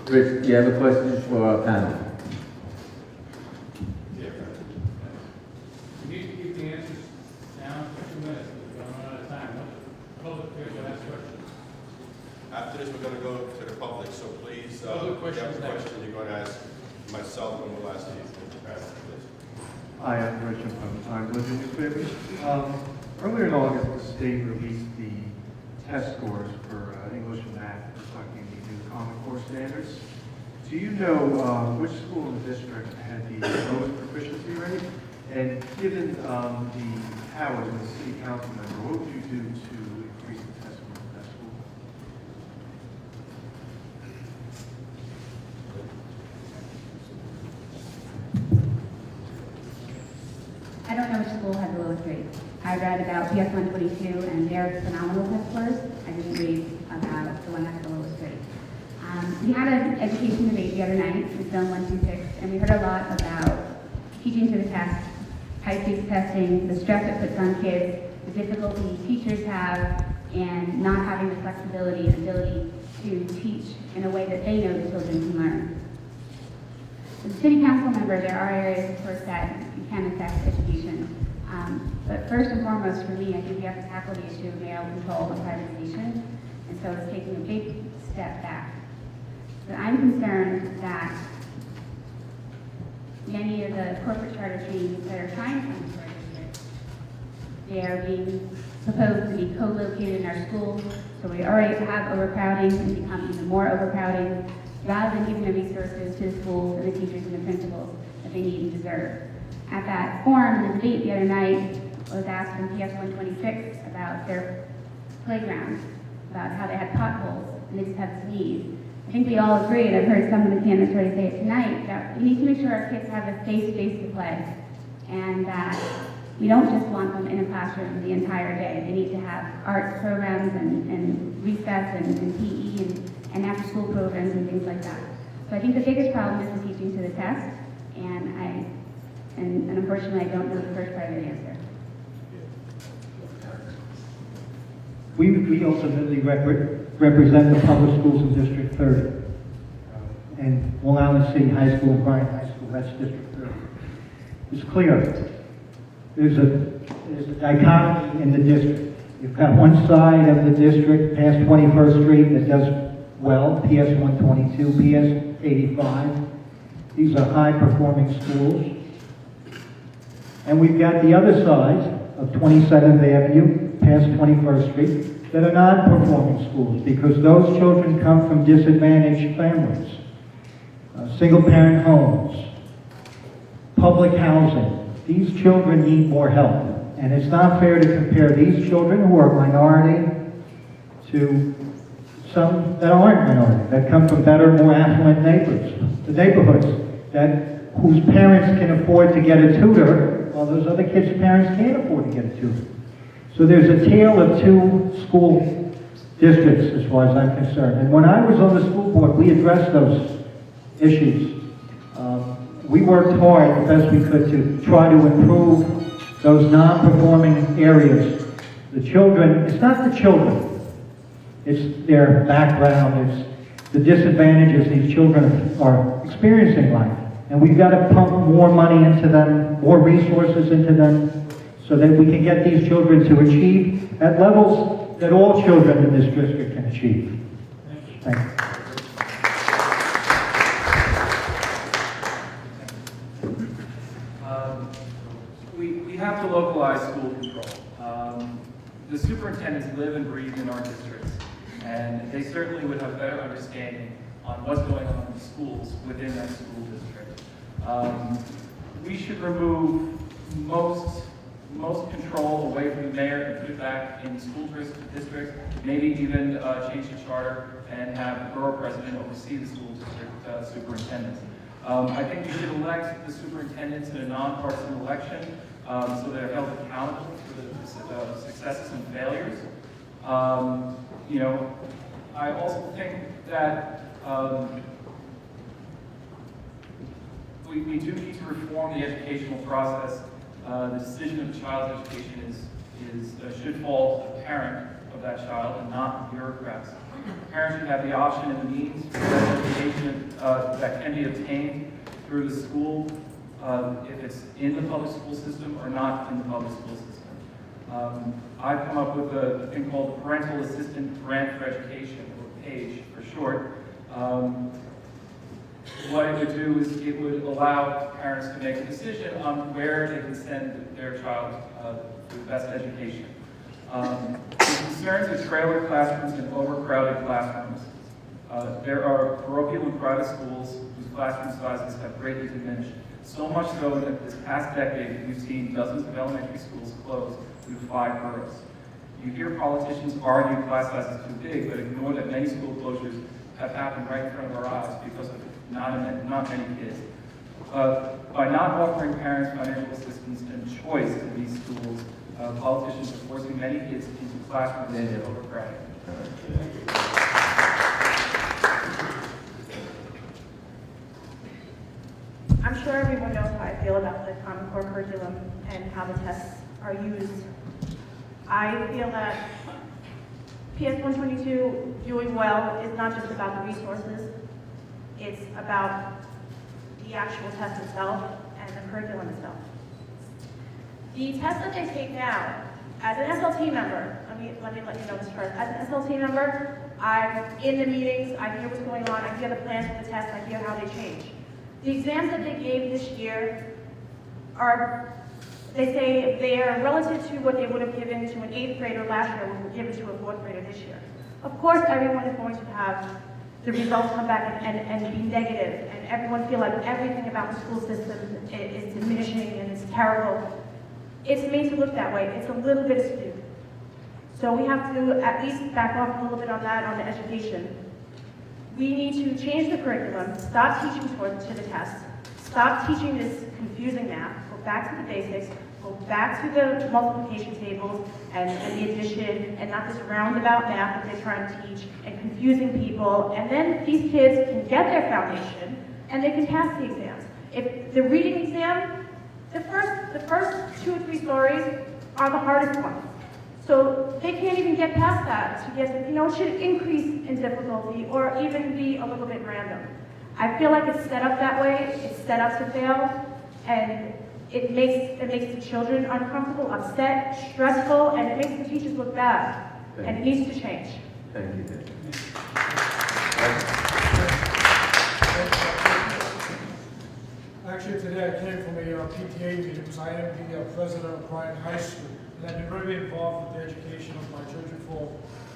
Rich, do you have a question for our panel? You need to keep the answers down for 2 minutes, because we're running out of time. Public here will ask questions. After this, we're going to go to the public, so please, if you have Public a questions next. question, you're going to ask myself and we'll ask you. Please. Hi, I'm Rich from Religion Newspapers. Earlier in August, the state released the test scores for English and math reflecting the new Common Core standards. Do you know which school in the district had the lowest proficiency rate? And given the powers of the city council member, what would you do to increase the test scores of that school? I don't know which school had the lowest grade. I read about PS 122 and their phenomenal test scores. I didn't read about the one that had the lowest grade. We had an education debate the other night with Zone 126, and we heard a lot about teaching to the test, high-stakes testing, the stress it puts on kids, the difficulty teachers have, and not having the flexibility and ability to teach in a way that they know the children can learn. As a city council member, there are areas, of course, that you can affect education. But first and foremost, for me, I think we have to tackle the issue of male control and privatization, and so it's taking a big step back. But I'm concerned that many of the corporate charter changes that are trying to come to our district, they are being proposed to be co-located in our schools, so we already have overcrowding and become even more overcrowding, rather than giving the resources to the schools and the teachers and the principals that they need and deserve. At that forum, the debate the other night was asked from PS 126 about their playgrounds, about how they had potholes and they just had to sneeze. I think we all agree, and I've heard some of the candidates already say it tonight, that we need to make sure our kids have a safe space to play, and that we don't just want them in a classroom the entire day. They need to have arts programs and recess and PE and after-school programs and things like that. So I think the biggest problem is the teaching to the test, and unfortunately I don't know the first part of the answer. We ultimately represent the public schools in District 30. And Long Island City High School and Bryant High School, that's District 30. It's clear. There's a dichotomy in the district. You've got one side of the district past 21st Street that does well, PS 122, PS 85. These are high-performing schools. And we've got the other side of 27th Avenue, past 21st Street, that are non-performing schools because those children come from disadvantaged families, single-parent homes, public housing. These children need more help. And it's not fair to compare these children who are minority to some that aren't minority, that come from better, more affluent neighborhoods, whose parents can afford to get a tutor, while those other kids' parents can't afford to get a tutor. So there's a tale of two school districts as far as I'm concerned. And when I was on the school board, we addressed those issues. We worked hard the best we could to try to improve those non-performing areas. The children, it's not the children, it's their background, it's the disadvantages these children are experiencing in life. And we've got to pump more money into them, more resources into them, so that we can get these children to achieve at levels that all children in this district can achieve. Thank you. We have to localize school control. The superintendents live and breathe in our districts, and they certainly would have better understanding on what's going on in the schools within that school district. We should remove most control away from the mayor and put it back in the school districts, maybe even change the charter and have the borough president oversee the school district superintendents. I think we should elect the superintendents in a nonpartisan election so they're held accountable for the successes and failures. You know, I also think that we do need to reform the educational process. The decision of a child's education should fall to the parent of that child and not the bureaucrats. Parents should have the option and the means to get education that can be obtained through the school, if it's in the public school system or not in the public school system. I've come up with a thing called Parental Assistant Grant for Education, or PAGE for short. What it would do is it would allow parents to make a decision on where they can send their child for the best education. The concerns of trailer classrooms and overcrowded classrooms. There are parochial and private schools whose classroom sizes have greatly diminished. So much so that this past decade, we've seen dozens of elementary schools close through 5 boroughs. You hear politicians argue class sizes too big, but ignore that many school closures have happened right in front of our eyes because of not many kids. By not offering parents financial assistance and choice in these schools, politicians are forcing many kids into classrooms that are overcrowded. I'm sure everyone knows how I feel about the Common Core curriculum and how the tests are used. I feel that PS 122 doing well is not just about the resources, it's about the actual test itself and the curriculum itself. The test that they take now, as an SLT member, let me let you know this first. As an SLT member, I'm in the meetings, I hear what's going on, I hear the plans for the test, I hear how they change. The exams that they gave this year are, they say they are relative to what they would have given to an 8th grader last year, what were given to a 4th grader this year. Of course, everyone is going to have the results come back and be negative, and everyone feel like everything about the school system is diminishing and it's terrible. It's made to look that way. It's a little bit skewed. So we have to at least back off a little bit on that, on the education. We need to change the curriculum, stop teaching to the test, stop teaching this confusing math, go back to the basics, go back to the multiplication tables and the addition, and not this roundabout math that they're trying to teach and confusing people. And then these kids can get their foundation and they can pass the exams. If the reading exam, the first 2 or 3 stories are the hardest ones. So they can't even get past that to get, it should increase in difficulty or even be a little bit random. I feel like it's set up that way, it's set up to fail, and it makes the children uncomfortable, upset, stressful, and it makes the teachers look bad. And it needs to change. Thank you, Deb. Actually, today I came from a PTA meeting because I am the president of Bryan High School. And I've been very involved with the education of my children for,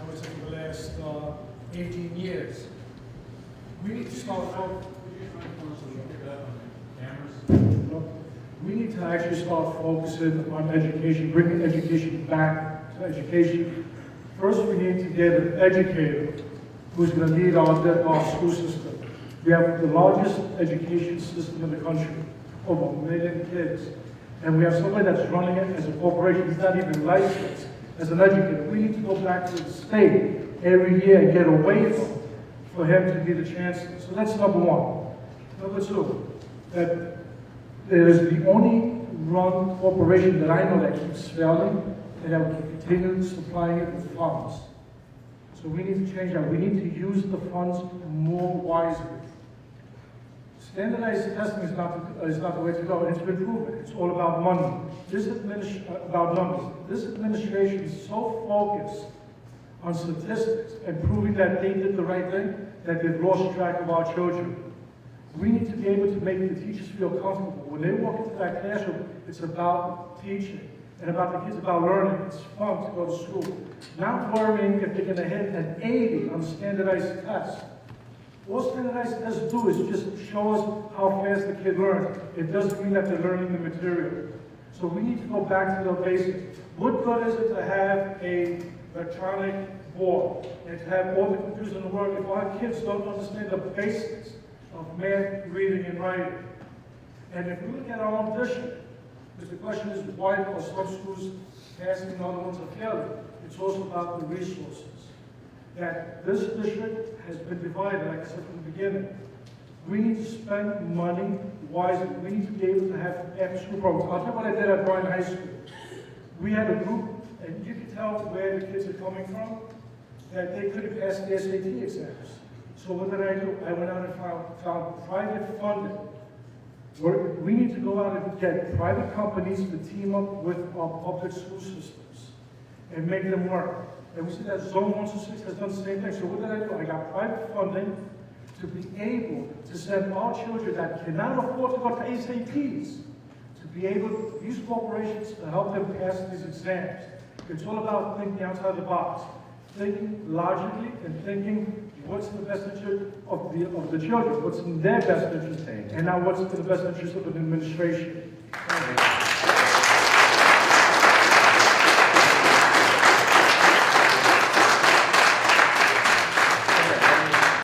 I would say, for the last 18 years. We need to start We need to actually start focusing on education, bringing education back to education. First, we need to get an educator who's going to lead our school system. We have the largest education system in the country, over 1 million kids. And we have somebody that's running it as a corporation. He's not even licensed as an educator. We need to go back to the state every year and get a waiver for him to be the chancellor. So that's number 1. Number 2, that there is the only run corporation that I know that keeps failing and that will continue supplying it with funds. So we need to change that. We need to use the funds more wisely. Standardized testing is not the way to go, and it's been proven. It's all about money. About numbers. This administration is so focused on statistics and proving that they did the right thing that they've lost track of our children. We need to be able to make the teachers feel comfortable. When they walk into that classroom, it's about teaching and about the kids about learning. It's fun to go to school. Not worrying if they're going to hit an 80 on standardized tests. All standardized tests do is just show us how fast the kid learns. It doesn't mean that they're learning the material. So we need to go back to the basics. What good is it to have an electronic board and to have all the computers in the world if our kids don't understand the basics of math, reading, and writing? And if we look at our own district, because the question is why are some schools passing and other ones are failing? It's also about the resources. That this district has been divided, like I said from the beginning. We need to spend money wisely. We need to be able to have after-school programs. I'll tell you what I did at Bryan High School. We had a group, and you can tell where the kids are coming from, that they couldn't pass the SAT exams. So what did I do? I went out and found private funding. We need to go out and get private companies to team up with our public school systems and make them work. And we see that Zone 126 has done the same thing. So what did I do? I got private funding to be able to send our children that cannot afford to go to SATs to be able to use corporations to help them pass these exams. It's all about thinking outside the box, thinking logically and thinking what's in the best interest of the children, what's in their best interest, and not what's in the best interest of an administration.